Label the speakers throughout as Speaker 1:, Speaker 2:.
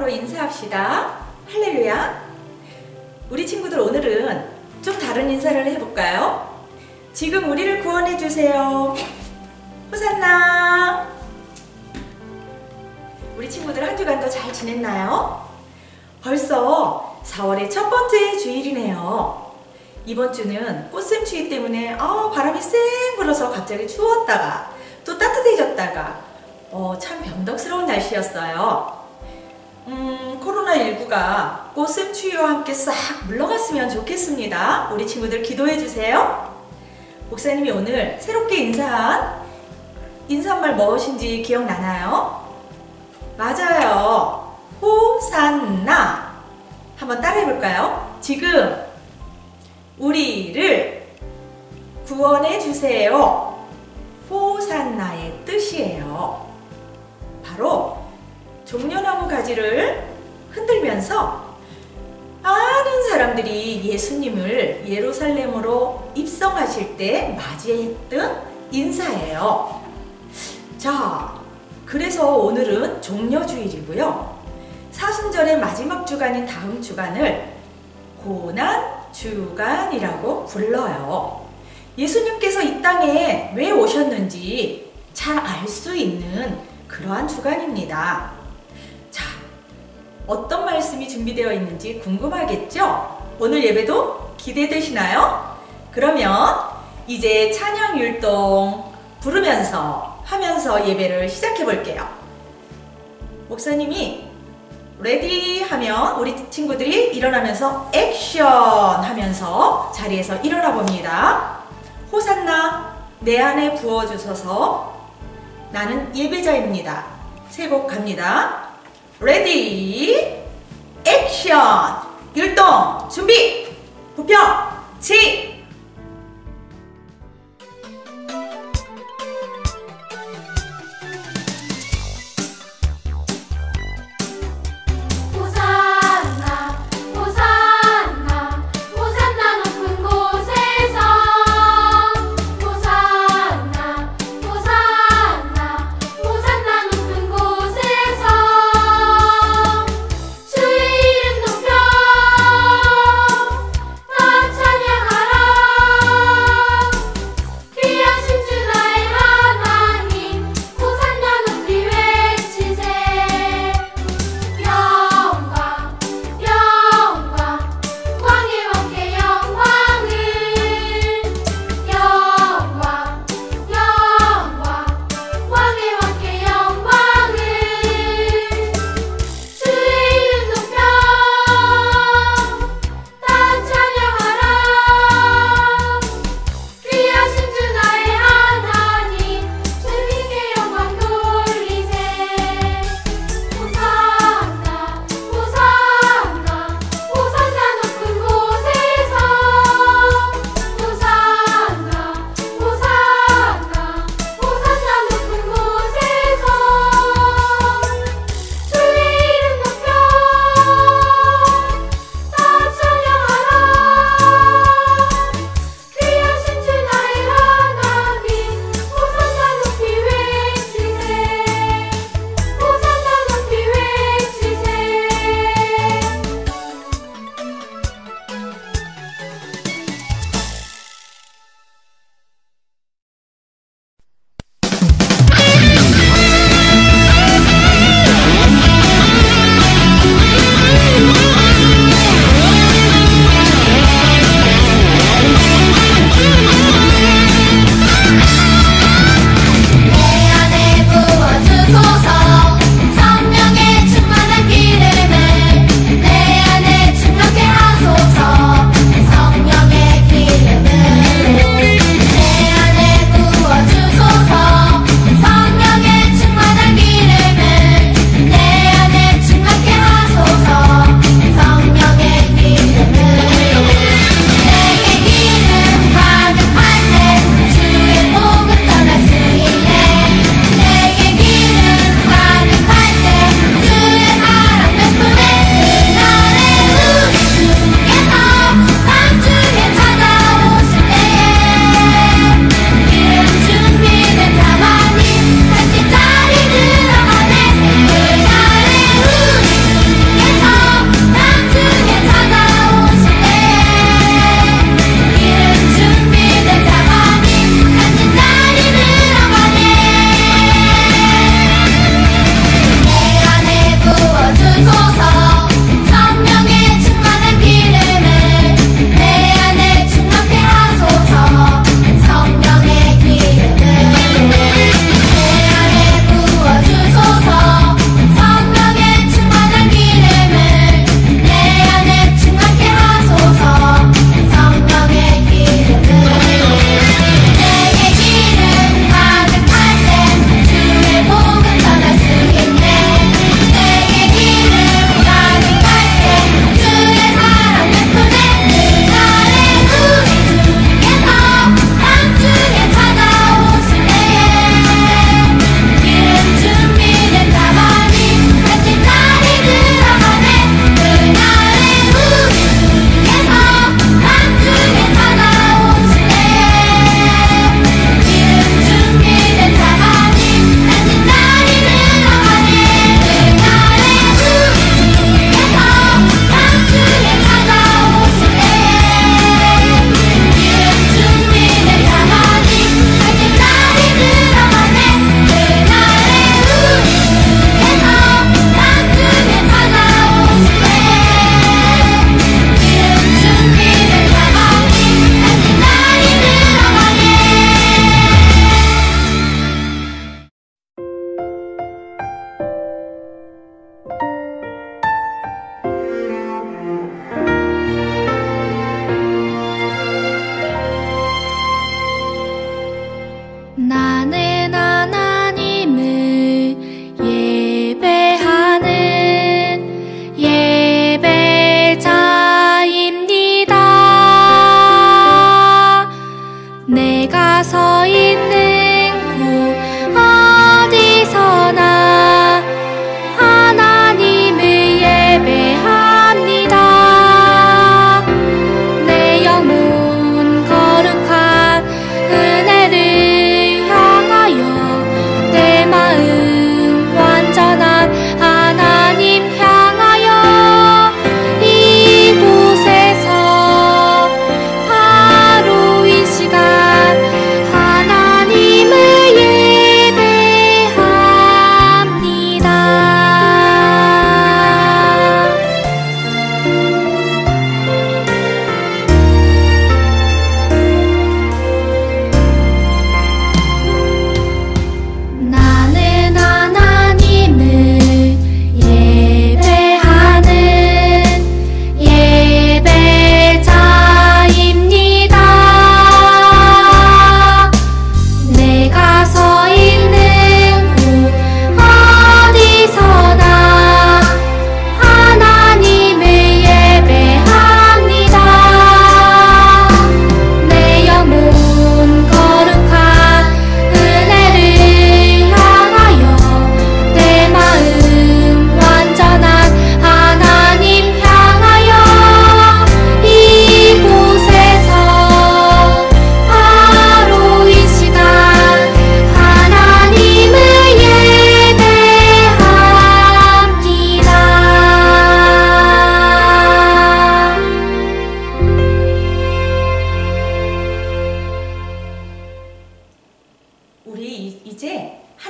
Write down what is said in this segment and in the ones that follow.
Speaker 1: 서로 인사합시다. 할렐루야. 우리 친구들 오늘은 좀 다른 인사를 해볼까요? 지금 우리를 구원해 주세요. 호산나. 우리 친구들 한 주간도 잘 지냈나요? 벌써 4월의 첫 번째 주일이네요. 이번 주는 꽃샘추위 때문에 바람이 쌩 불어서 갑자기 추웠다가 또 따뜻해졌다가 참 변덕스러운 날씨였어요. 코로나19가 꽃샘추위와 함께 싹 물러갔으면 좋겠습니다. 우리 친구들 기도해 주세요. 목사님이 오늘 새롭게 인사한 인사말 무엇인지 기억나나요? 맞아요. 호산나. 한번 따라해 볼까요? 지금 우리를 구원해 주세요. 호산나의 뜻이에요. 바로 종려나무 가지를 흔들면서 많은 사람들이 예수님을 예루살렘으로 입성하실 때 맞이했던 인사예요. 자, 그래서 오늘은 종려주일이고요. 사순절의 마지막 주간인 다음 주간을 고난주간이라고 불러요. 예수님께서 이 땅에 왜 오셨는지 잘 알 수 있는 그러한 주간입니다. 자, 어떤 말씀이 준비되어 있는지 궁금하겠죠? 오늘 예배도 기대되시나요? 그러면 이제 찬양 율동 부르면서 하면서 예배를 시작해 볼게요. 목사님이 레디 하면 우리 친구들이 일어나면서 액션 하면서 자리에서 일어나 봅니다. 호산나 내 안에 부어주소서. 나는 예배자입니다. 세 곡 갑니다. 레디 액션. 율동 준비 부평 치.
Speaker 2: 찬양하라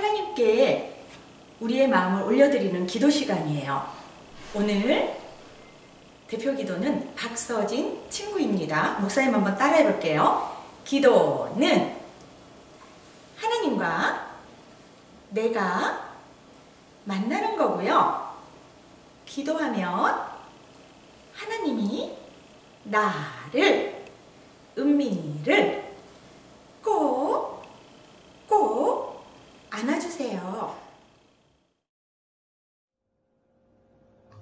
Speaker 1: 하나님께 우리의 마음을 올려드리는 기도 시간이에요. 오늘 대표 기도는 박서진 친구입니다. 목사님 한번 따라해 볼게요. 기도는 하나님과 내가 만나는 거고요. 기도하면 하나님이 나를, 은미를 꼭 안아주세요.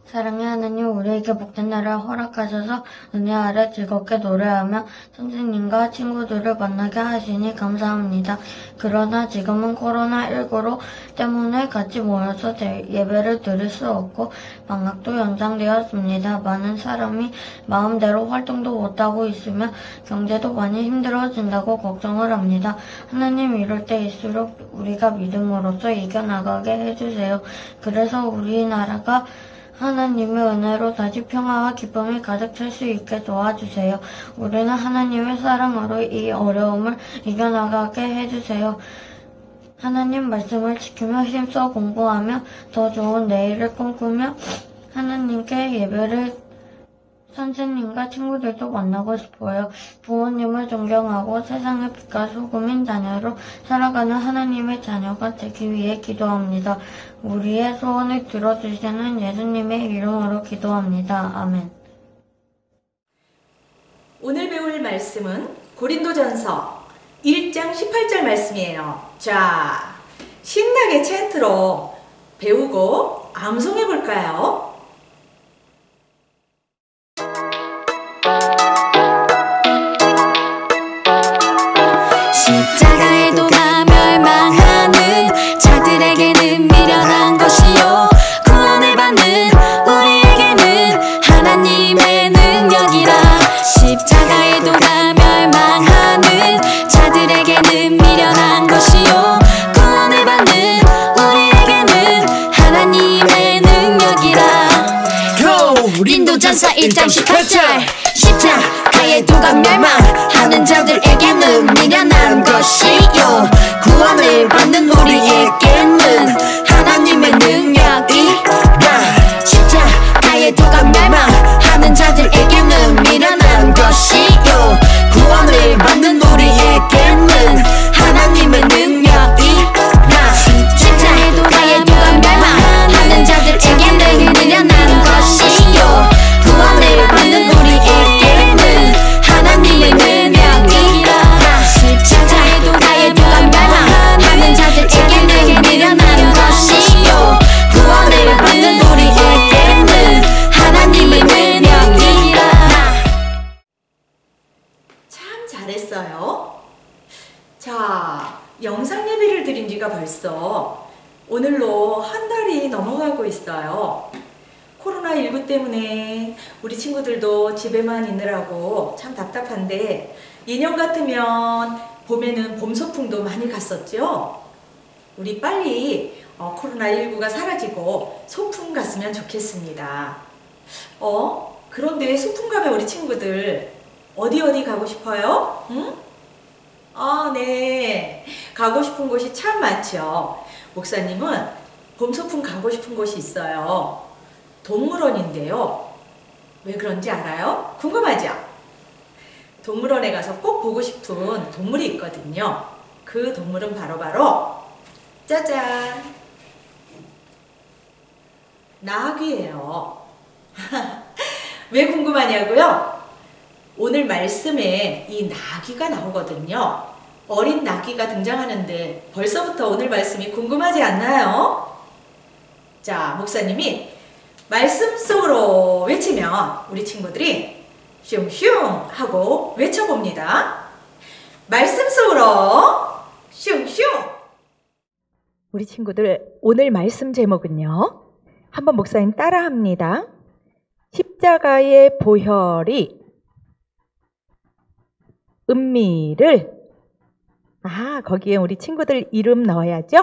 Speaker 2: 사랑의 하나님, 우리에게 복된 날을 허락하셔서 은혜 아래 즐겁게 노래하며 선생님과 친구들을 만나게 하시니 감사합니다. 그러나 지금은 코로나19로 때문에 같이 모여서 예배를 드릴 수 없고 방학도 연장되었습니다. 많은 사람이 마음대로 활동도 못하고 있으며 경제도 많이 힘들어진다고 걱정을 합니다. 하나님, 이럴 때일수록 우리가 믿음으로써 이겨나가게 해주세요. 그래서 우리나라가 하나님의 은혜로 다시 평화와 기쁨이 가득 찰 수 있게 도와주세요. 우리는 하나님의 사랑으로 이 어려움을 이겨나가게 해주세요. 하나님 말씀을 지키며 힘써 공부하며 더 좋은 내일을 꿈꾸며 하나님께 예배를 선생님과 친구들도 만나고 싶어요. 부모님을 존경하고 세상의 빛과 소금인 자녀로 살아가는 하나님의 자녀가 되기 위해 기도합니다. 우리의 소원을 들어주시는 예수님의 이름으로 기도합니다. 아멘.
Speaker 1: 오늘 배울 말씀은 고린도전서 1장 18절 말씀이에요. 자, 신나게 챈트로 배우고 암송해 볼까요?
Speaker 3: 십자가의 도가 멸망하는 자들에게는 미련한 것이요 구원을 받는 우리에게는 하나님의 능력이라. 십자가의 도가 멸망하는 자들에게는 미련한 것이요 구원을 받는 우리에게는 하나님의 능력이라. 고린도전서 1장 18절 십자가의 도가 멸망하는 자들에게는 미련한 것이요 구원을 받는 우리에게는 하나님의 능력이라. 십자가의 도가 멸망하는 자들에게는 미련한 것이요 구원을 받는 우리에게는 하나님의 능력이라. 십자가의 도가 멸망하는 자들에게는 미련한 것이요 구원을 받는 우리에게는 하나님의 능력이라. 십자가의 도가 멸망하는 자들에게는 미련한 것이요 구원을 받는 우리에게는 하나님의 능력이라.
Speaker 1: 참 잘했어요. 자, 영상 예배를 드린 지가 벌써 오늘로 한 달이 넘어가고 있어요. 코로나19 때문에 우리 친구들도 집에만 있느라고 참 답답한데 2년 같으면 봄에는 봄 소풍도 많이 갔었죠. 우리 빨리 코로나19가 사라지고 소풍 갔으면 좋겠습니다. 그런데 소풍 가면 우리 친구들 어디 가고 싶어요? 응? 네. 가고 싶은 곳이 참 많죠. 목사님은 봄 소풍 가고 싶은 곳이 있어요. 동물원인데요. 왜 그런지 알아요? 궁금하죠? 동물원에 가서 꼭 보고 싶은 동물이 있거든요. 그 동물은 바로 짜잔! 나귀예요. 왜 궁금하냐고요? 오늘 말씀에 이 나귀가 나오거든요. 어린 나귀가 등장하는데 벌써부터 오늘 말씀이 궁금하지 않나요? 자, 목사님이 말씀 속으로 외치면 우리 친구들이 슝슝 하고 외쳐봅니다. 말씀 속으로 슝슝! 우리 친구들 오늘 말씀 제목은요. 한번 목사님 따라합니다. 십자가의 보혈이 은미를 거기에 우리 친구들 이름 넣어야죠.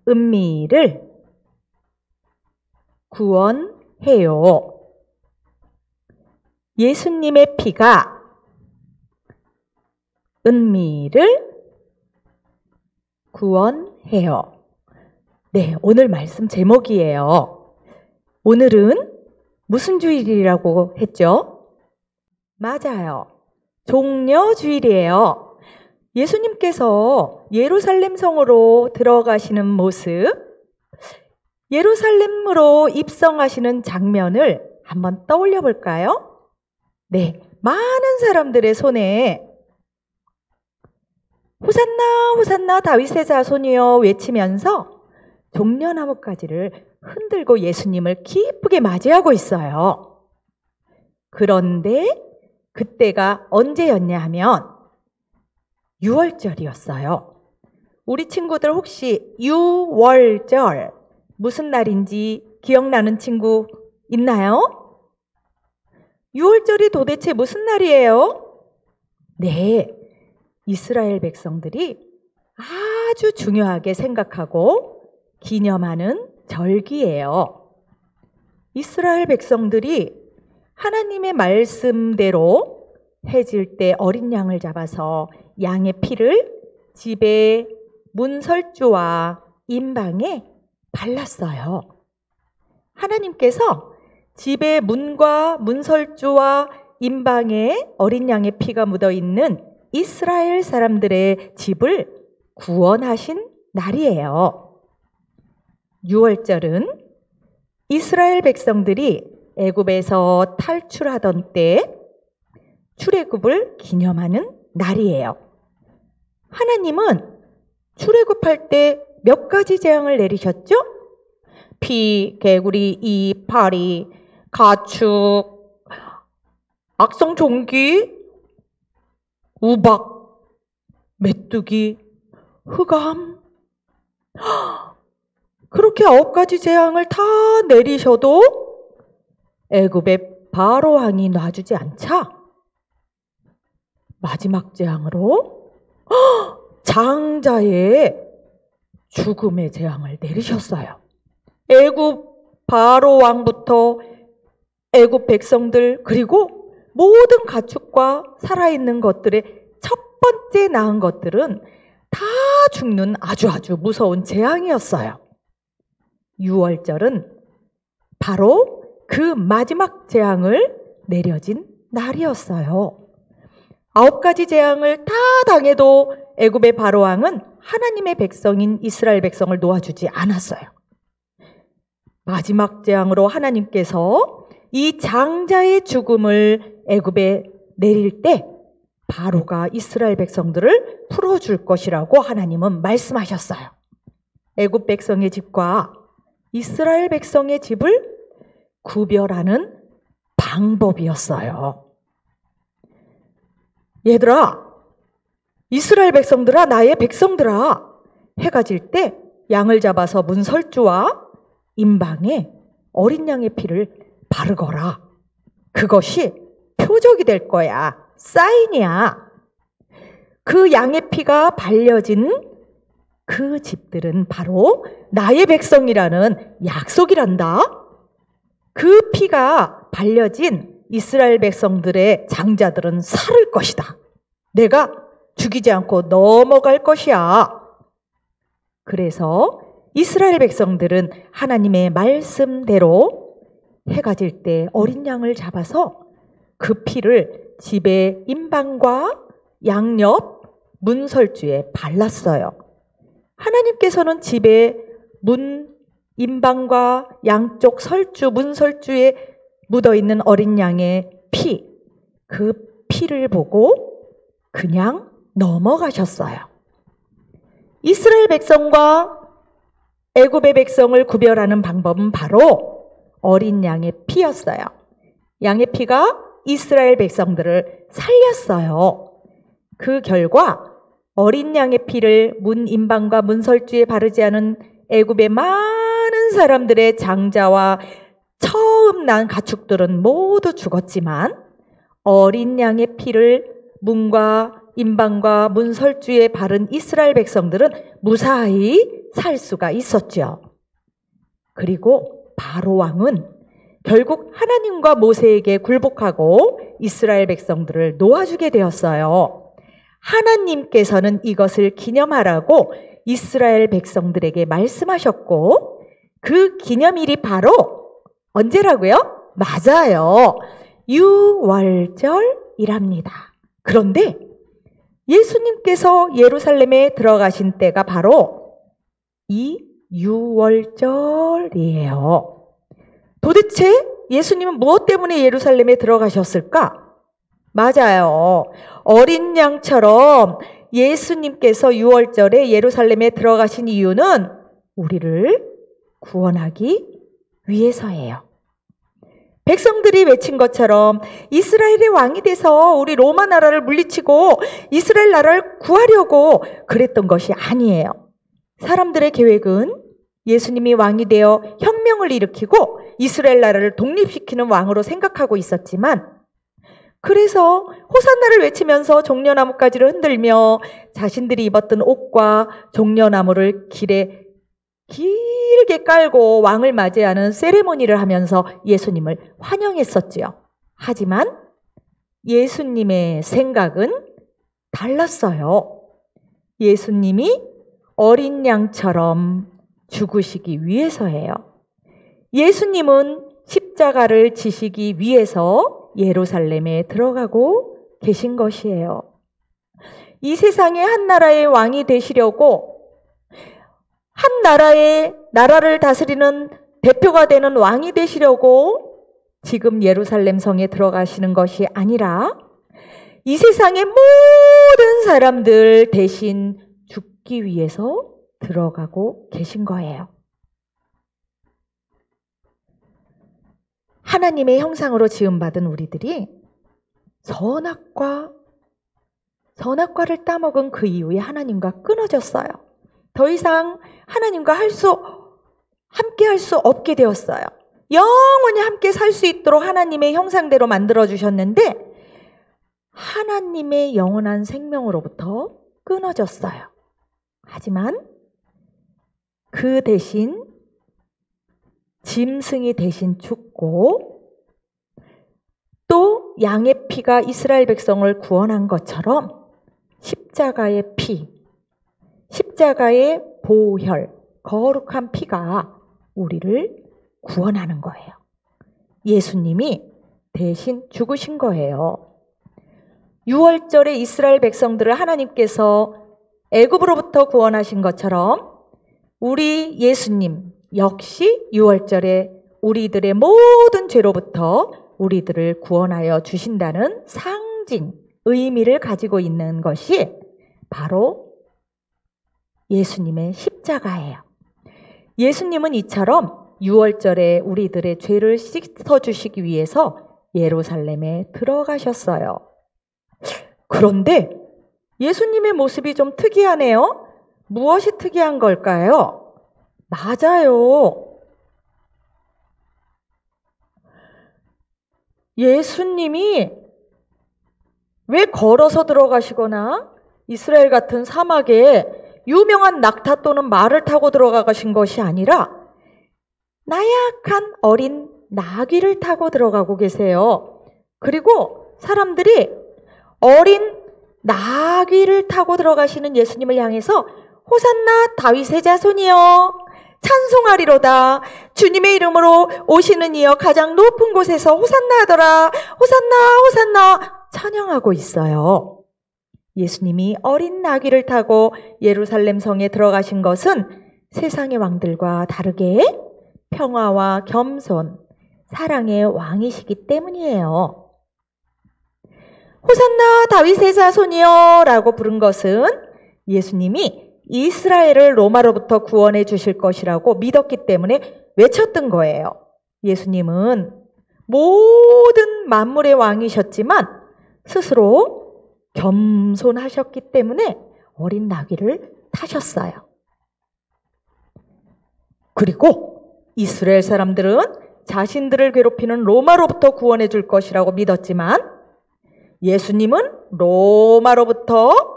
Speaker 1: 은미를 구원해요. 예수님의 피가 은미를 구원해요. 네, 오늘 말씀 제목이에요. 오늘은 무슨 주일이라고 했죠? 맞아요. 종려주일이에요. 예수님께서 예루살렘 성으로 들어가시는 모습, 예루살렘으로 입성하시는 장면을 한번 떠올려 볼까요? 네, 많은 사람들의 손에 호산나 호산나 다윗의 자손이여 외치면서 종려나무가지를 흔들고 예수님을 기쁘게 맞이하고 있어요. 그런데 그때가 언제였냐 하면 6월절이었어요. 우리 친구들 혹시 6월절 무슨 날인지 기억나는 친구 있나요? 6월절이 도대체 무슨 날이에요? 네, 이스라엘 백성들이 아주 중요하게 생각하고 기념하는 절기예요. 이스라엘 백성들이 하나님의 말씀대로 해질 때 어린 양을 잡아서 양의 피를 집의 문설주와 임방에 발랐어요. 하나님께서 집의 문과 문설주와 임방에 어린 양의 피가 묻어 있는 이스라엘 사람들의 집을 구원하신 날이에요. 6월절은 이스라엘 백성들이 애굽에서 탈출하던 때 출애굽을 기념하는 날이에요. 하나님은 출애굽할 때 몇 가지 재앙을 내리셨죠? 피, 개구리, 이, 파리, 가축, 악성 종기, 우박, 메뚜기, 흑암. 그렇게 9가지 재앙을 다 내리셔도 애굽의 바로 왕이 놔주지 않자 마지막 재앙으로 장자의 죽음의 재앙을 내리셨어요. 애굽 바로 왕부터 애굽 백성들 그리고 모든 가축과 살아있는 것들의 첫 번째 낳은 것들은 다 죽는 아주 무서운 재앙이었어요. 6월절은 바로 그 마지막 재앙을 내려진 날이었어요. 9가지 재앙을 다 당해도 애굽의 바로왕은 하나님의 백성인 이스라엘 백성을 놓아주지 않았어요. 마지막 재앙으로 하나님께서 이 장자의 죽음을 애굽에 내릴 때 바로가 이스라엘 백성들을 풀어줄 것이라고 하나님은 말씀하셨어요. 애굽 백성의 집과 이스라엘 백성의 집을 구별하는 방법이었어요. 얘들아, 이스라엘 백성들아, 나의 백성들아, 해가 질 때 양을 잡아서 문설주와 임방에 어린 양의 피를 바르거라. 그것이 표적이 될 거야. 사인이야. 그 양의 피가 발려진 그 집들은 바로 나의 백성이라는 약속이란다. 그 피가 발려진 이스라엘 백성들의 장자들은 살을 것이다. 내가 죽이지 않고 넘어갈 것이야. 그래서 이스라엘 백성들은 하나님의 말씀대로 해가 질 때 어린 양을 잡아서 그 피를 집의 임방과 양옆 문설주에 발랐어요. 하나님께서는 집의 문 임방과 양쪽 설주 문설주에 묻어있는 어린 양의 피, 그 피를 보고 그냥 넘어가셨어요. 이스라엘 백성과 애굽의 백성을 구별하는 방법은 바로 어린 양의 피였어요. 양의 피가 이스라엘 백성들을 살렸어요. 그 결과 어린 양의 피를 문 임방과 문설주에 바르지 않은 애굽의 많은 사람들의 장자와 처음 난 가축들은 모두 죽었지만 어린 양의 피를 문과 임방과 문설주에 바른 이스라엘 백성들은 무사히 살 수가 있었죠. 그리고 바로 왕은 결국 하나님과 모세에게 굴복하고 이스라엘 백성들을 놓아주게 되었어요. 하나님께서는 이것을 기념하라고 이스라엘 백성들에게 말씀하셨고 그 기념일이 바로 언제라고요? 맞아요. 유월절이랍니다. 그런데 예수님께서 예루살렘에 들어가신 때가 바로 이 유월절이에요. 도대체 예수님은 무엇 때문에 예루살렘에 들어가셨을까? 맞아요. 어린 양처럼 예수님께서 유월절에 예루살렘에 들어가신 이유는 우리를 구원하기 위해서예요. 백성들이 외친 것처럼 이스라엘의 왕이 돼서 우리 로마 나라를 물리치고 이스라엘 나라를 구하려고 그랬던 것이 아니에요. 사람들의 계획은 예수님이 왕이 되어 혁명을 일으키고 이스라엘 나라를 독립시키는 왕으로 생각하고 있었지만, 그래서 호산나를 외치면서 종려나무가지를 흔들며 자신들이 입었던 옷과 종려나무를 길에 길게 깔고 왕을 맞이하는 세레모니를 하면서 예수님을 환영했었지요. 하지만 예수님의 생각은 달랐어요. 예수님이 어린 양처럼 죽으시기 위해서예요. 예수님은 십자가를 지시기 위해서 예루살렘에 들어가고 계신 것이에요. 이 세상의 한 나라의 왕이 되시려고, 한 나라를 다스리는 대표가 되는 왕이 되시려고 지금 예루살렘 성에 들어가시는 것이 아니라 이 세상의 모든 사람들 대신 죽기 위해서 들어가고 계신 거예요. 하나님의 형상으로 지음받은 우리들이 선악과를 따먹은 그 이후에 하나님과 끊어졌어요. 더 이상 하나님과 함께 할 수 없게 되었어요. 영원히 함께 살 수 있도록 하나님의 형상대로 만들어주셨는데 하나님의 영원한 생명으로부터 끊어졌어요. 하지만 그 대신 짐승이 대신 죽고 또 양의 피가 이스라엘 백성을 구원한 것처럼 십자가의 피, 십자가의 보혈, 거룩한 피가 우리를 구원하는 거예요. 예수님이 대신 죽으신 거예요. 유월절에 이스라엘 백성들을 하나님께서 애굽으로부터 구원하신 것처럼 우리 예수님 역시 유월절에 우리들의 모든 죄로부터 우리들을 구원하여 주신다는 상징, 의미를 가지고 있는 것이 바로 예수님의 십자가예요. 예수님은 이처럼 유월절에 우리들의 죄를 씻어주시기 위해서 예루살렘에 들어가셨어요. 그런데 예수님의 모습이 좀 특이하네요. 무엇이 특이한 걸까요? 맞아요. 예수님이 왜 걸어서 들어가시거나 이스라엘 같은 사막에 유명한 낙타 또는 말을 타고 들어가신 것이 아니라 나약한 어린 나귀를 타고 들어가고 계세요. 그리고 사람들이 어린 나귀를 타고 들어가시는 예수님을 향해서 호산나 다윗의 자손이여 찬송하리로다. 주님의 이름으로 오시는 이여 가장 높은 곳에서 호산나 하더라. 호산나 호산나 찬양하고 있어요. 예수님이 어린 나귀를 타고 예루살렘 성에 들어가신 것은 세상의 왕들과 다르게 평화와 겸손, 사랑의 왕이시기 때문이에요. 호산나 다윗의 자손이여 라고 부른 것은 예수님이 이스라엘을 로마로부터 구원해 주실 것이라고 믿었기 때문에 외쳤던 거예요. 예수님은 모든 만물의 왕이셨지만 스스로 겸손하셨기 때문에 어린 나귀를 타셨어요. 그리고 이스라엘 사람들은 자신들을 괴롭히는 로마로부터 구원해 줄 것이라고 믿었지만 예수님은 로마로부터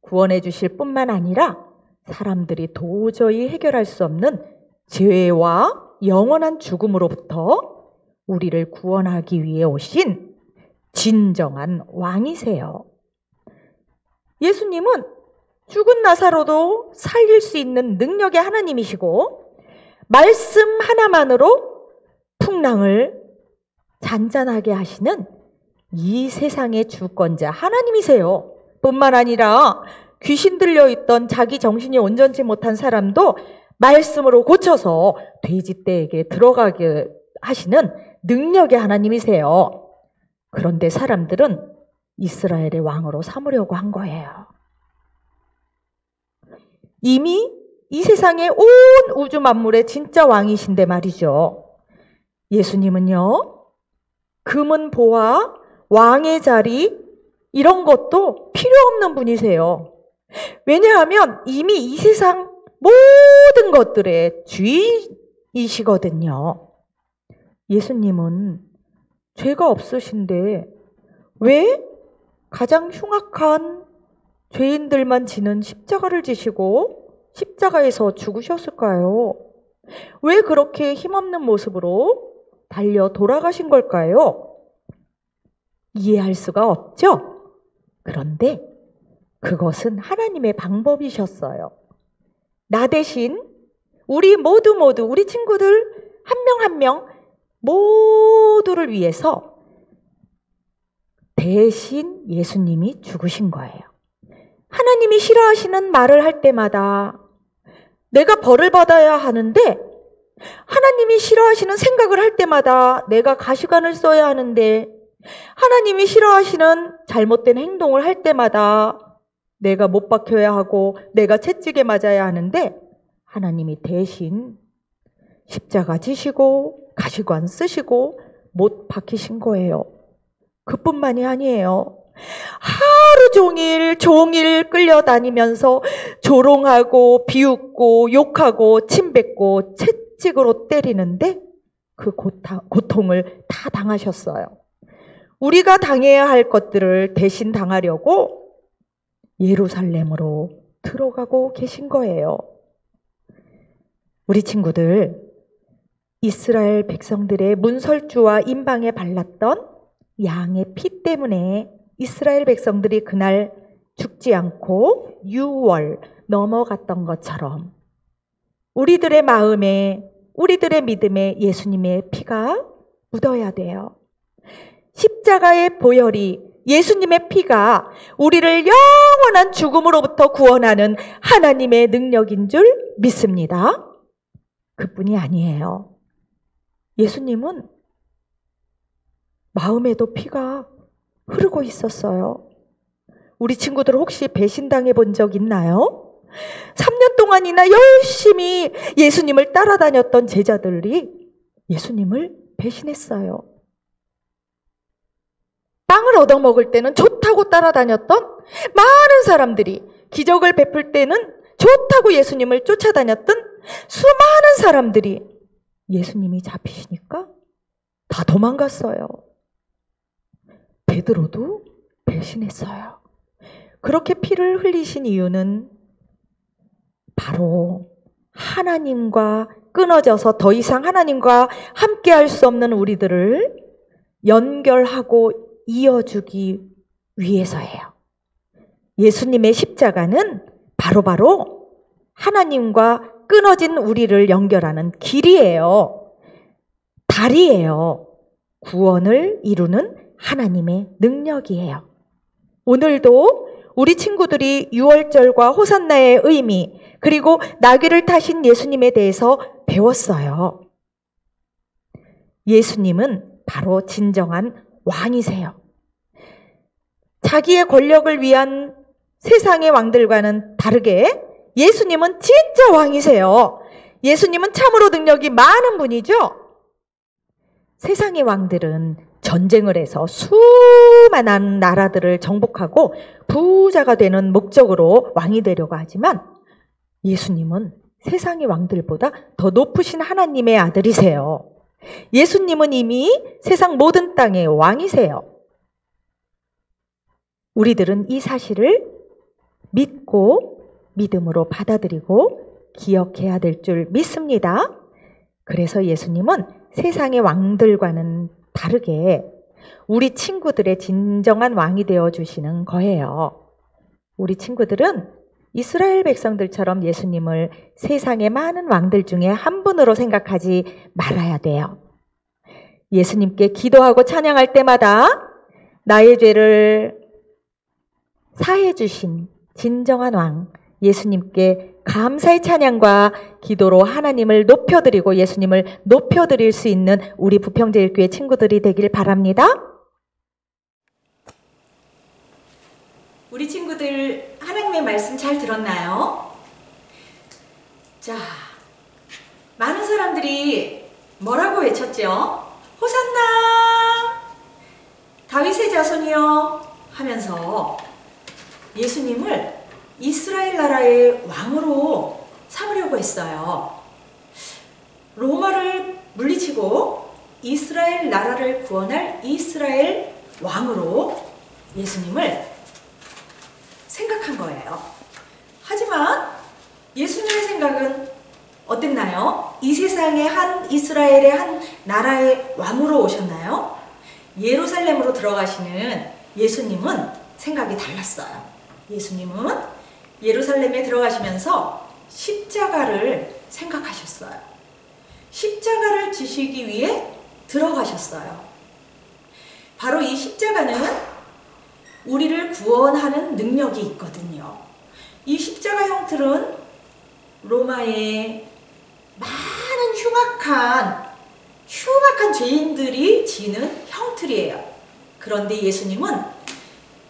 Speaker 1: 구원해 주실 뿐만 아니라 사람들이 도저히 해결할 수 없는 죄와 영원한 죽음으로부터 우리를 구원하기 위해 오신 진정한 왕이세요. 예수님은
Speaker 4: 죽은 나사로도 살릴 수 있는 능력의 하나님이시고 말씀 하나만으로 풍랑을 잔잔하게 하시는 이 세상의 주권자 하나님이세요. 뿐만 아니라 귀신 들려있던 자기 정신이 온전치 못한 사람도 말씀으로 고쳐서 돼지떼에게 들어가게 하시는 능력의 하나님이세요. 그런데 사람들은 이스라엘의 왕으로 삼으려고 한 거예요. 이미 이 세상의 온 우주 만물의 진짜 왕이신데 말이죠. 예수님은요, 금은 보화, 왕의 자리 이런 것도 필요 없는 분이세요. 왜냐하면 이미 이 세상 모든 것들의 주인이시거든요. 예수님은 죄가 없으신데 왜 가장 흉악한 죄인들만 지는 십자가를 지시고 십자가에서 죽으셨을까요? 왜 그렇게 힘없는 모습으로 달려 돌아가신 걸까요? 이해할 수가 없죠? 그런데 그것은 하나님의 방법이셨어요. 나 대신 우리 모두 우리 친구들 한 명 한 명 모두를 위해서 대신 예수님이 죽으신 거예요. 하나님이 싫어하시는 말을 할 때마다 내가 벌을 받아야 하는데, 하나님이 싫어하시는 생각을 할 때마다 내가 가시관을 써야 하는데, 하나님이 싫어하시는 잘못된 행동을 할 때마다 내가 못 박혀야 하고 내가 채찍에 맞아야 하는데, 하나님이 대신 십자가 지시고 가시관 쓰시고 못 박히신 거예요. 그뿐만이 아니에요. 하루 종일 끌려다니면서 조롱하고 비웃고 욕하고 침뱉고 채찍으로 때리는데 그 고통을 다 당하셨어요. 우리가 당해야 할 것들을 대신 당하려고 예루살렘으로 들어가고 계신 거예요. 우리 친구들, 이스라엘 백성들의 문설주와 임방에 발랐던 양의 피 때문에 이스라엘 백성들이 그날 죽지 않고 6월 넘어갔던 것처럼 우리들의 마음에, 우리들의 믿음에 예수님의 피가 묻어야 돼요. 십자가의 보혈이, 예수님의 피가 우리를 영원한 죽음으로부터 구원하는 하나님의 능력인 줄 믿습니다. 그뿐이 아니에요. 예수님은 마음에도 피가 흐르고 있었어요. 우리 친구들 혹시 배신당해 본 적 있나요? 3년 동안이나 열심히 예수님을 따라다녔던 제자들이 예수님을 배신했어요. 빵을 얻어먹을 때는 좋다고 따라다녔던 많은 사람들이, 기적을 베풀 때는 좋다고 예수님을 쫓아다녔던 수많은 사람들이 예수님이 잡히시니까 다 도망갔어요. 베드로도 배신했어요. 그렇게 피를 흘리신 이유는 바로 하나님과 끊어져서 더 이상 하나님과 함께 할 수 없는 우리들을 연결하고 이어주기 위해서예요. 예수님의 십자가는 바로 하나님과 끊어진 우리를 연결하는 길이에요. 다리예요. 구원을 이루는 하나님의 능력이에요. 오늘도 우리 친구들이 유월절과 호산나의 의미, 그리고 나귀를 타신 예수님에 대해서 배웠어요. 예수님은 바로 진정한 왕이세요. 자기의 권력을 위한 세상의 왕들과는 다르게 예수님은 진짜 왕이세요. 예수님은 참으로 능력이 많은 분이죠. 세상의 왕들은 전쟁을 해서 수많은 나라들을 정복하고 부자가 되는 목적으로 왕이 되려고 하지만 예수님은 세상의 왕들보다 더 높으신 하나님의 아들이세요. 예수님은 이미 세상 모든 땅의 왕이세요. 우리들은 이 사실을 믿고 믿음으로 받아들이고 기억해야 될 줄 믿습니다. 그래서 예수님은 세상의 왕들과는 다르게 우리 친구들의 진정한 왕이 되어주시는 거예요. 우리 친구들은 이스라엘 백성들처럼 예수님을 세상의 많은 왕들 중에 한 분으로 생각하지 말아야 돼요. 예수님께 기도하고 찬양할 때마다 나의 죄를 사해 주신 진정한 왕 예수님께 감사의 찬양과 기도로 하나님을 높여드리고 예수님을 높여드릴 수 있는 우리 부평제일교회 친구들이 되길 바랍니다.
Speaker 1: 우리 친구들 하나님의 말씀 잘 들었나요? 자, 많은 사람들이 뭐라고 외쳤죠? 호산나! 다윗의 자손이여! 하면서 예수님을 이스라엘 나라의 왕으로 삼으려고 했어요. 로마를 물리치고 이스라엘 나라를 구원할 이스라엘 왕으로 예수님을 생각한 거예요. 하지만 예수님의 생각은 어땠나요? 이 세상의 한 이스라엘의 한 나라의 왕으로 오셨나요? 예루살렘으로 들어가시는 예수님은 생각이 달랐어요. 예수님은 예루살렘에 들어가시면서 십자가를 생각하셨어요. 십자가를 지시기 위해 들어가셨어요. 바로 이 십자가는 우리를 구원하는 능력이 있거든요. 이 십자가 형틀은 로마의 많은 흉악한 죄인들이 지는 형틀이에요. 그런데 예수님은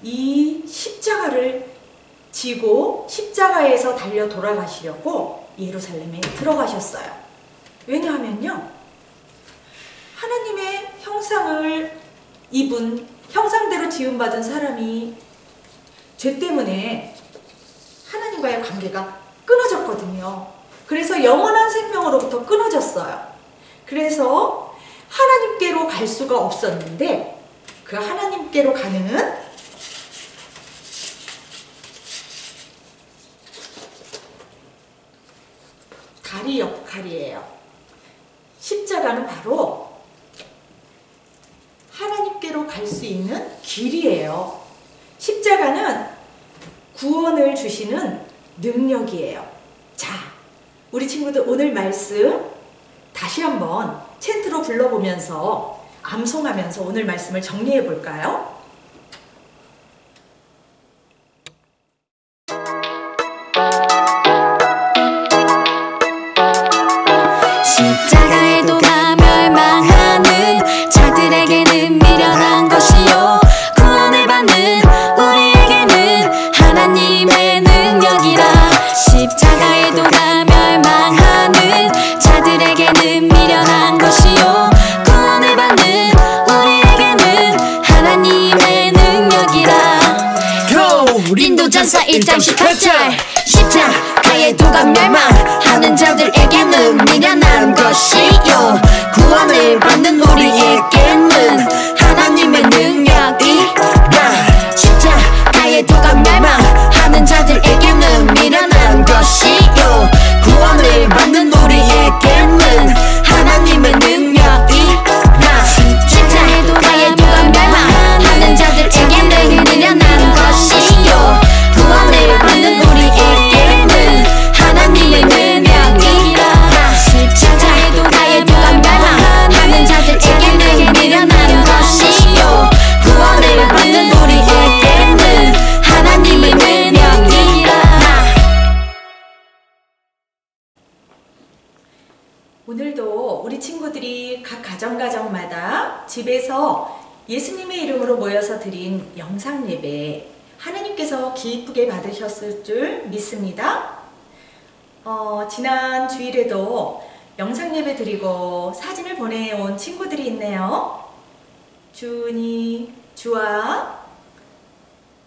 Speaker 1: 이 십자가를 지고 십자가에서 달려 돌아가시려고 예루살렘에 들어가셨어요. 왜냐하면요, 하나님의 형상을 입은 형상대로 지음받은 사람이 죄 때문에 하나님과의 관계가 끊어졌거든요. 그래서 영원한 생명으로부터 끊어졌어요. 그래서 하나님께로 갈 수가 없었는데 그 하나님께로 가는 다리 역할이에요. 십자가는 바로 하나님께로 갈 수 있는 길이에요. 십자가는 구원을 주시는 능력이에요. 자, 우리 친구들 오늘 말씀 다시 한번 챈트로 불러보면서 암송하면서 오늘 말씀을 정리해 볼까요?
Speaker 3: 십자가의 도가 멸망하는 자들에게는 미련한 것이요 구원을 받는 우리에게는 하나님의 능력이라. 십자가의 도가 멸망하는 자들에게는 미련한 것이요 구원을 받는 우리에게는 하나님의 능력이라. 인도전서 1장 18절 십자가의 도가 멸망하는 자들에게는 미련한 것이요 구원을 받는 우리에게는 하나님의 능력이라. 십자가의 도가 멸망하는 자들에게는 미련한 것이요 구원을 받는 우리에게는 하나님의 능력이라. 십자가의 도가 멸망하는 자들에게는 미련한 것이요 구원을 받는 우리에게는 하나님의 능력이라. 십자가의 도가 멸망하는 자들에게는 미련한 것이요 구원을 받는 우리에게는 하나님의 능력이라.
Speaker 1: 오늘도 우리 친구들이 각 가정마다 집에서 예수님의 이름으로 모여서 드린 영상 예배 하나님께서 기쁘게 받으셨을 줄 믿습니다. 지난 주일에도 영상 예배 드리고 사진을 보내온 친구들이 있네요. 주은이, 주아,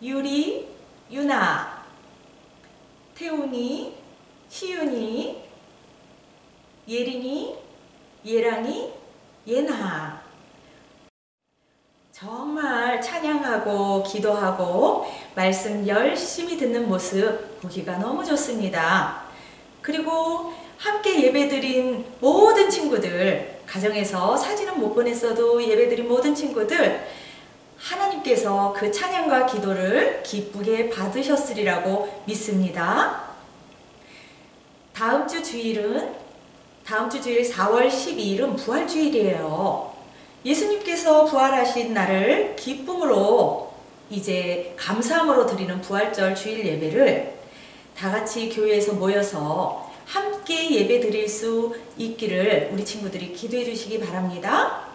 Speaker 1: 유리, 유나, 태훈이, 시윤이, 예린이, 예랑이, 예나. 정말 찬양하고 기도하고 말씀 열심히 듣는 모습 보기가 너무 좋습니다. 그리고 함께 예배드린 모든 친구들, 가정에서 사진은 못 보냈어도 예배드린 모든 친구들 하나님께서 그 찬양과 기도를 기쁘게 받으셨으리라고 믿습니다. 다음 주 주일 4월 12일은 부활주일이에요. 예수님께서 부활하신 날을 기쁨으로 이제 감사함으로 드리는 부활절 주일 예배를 다 같이 교회에서 모여서 함께 예배 드릴 수 있기를 우리 친구들이 기도해 주시기 바랍니다.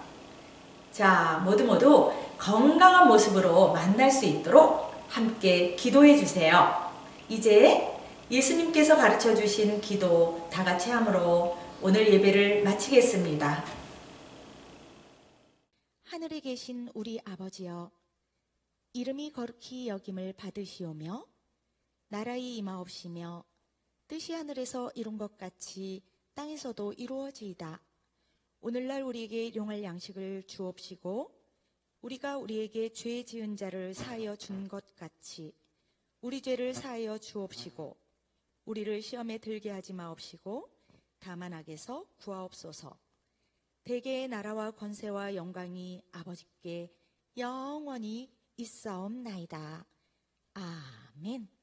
Speaker 1: 자, 모두 건강한 모습으로 만날 수 있도록 함께 기도해 주세요. 이제 예수님께서 가르쳐 주신 기도 다 같이 함으로 오늘 예배를 마치겠습니다. 하늘에 계신 우리 아버지여, 이름이 거룩히 여김을 받으시오며 나라의 임하옵시며 뜻이 하늘에서 이룬 것 같이 땅에서도 이루어지이다. 오늘날 우리에게 일용할 양식을 주옵시고 우리가 우리에게 죄 지은 자를 사하여 준 것 같이 우리 죄를 사하여 주옵시고 우리를 시험에 들게 하지 마옵시고 다만 악에서 구하옵소서. 대개의 나라와 권세와 영광이 아버지께 영원히 있사옵나이다. 아멘.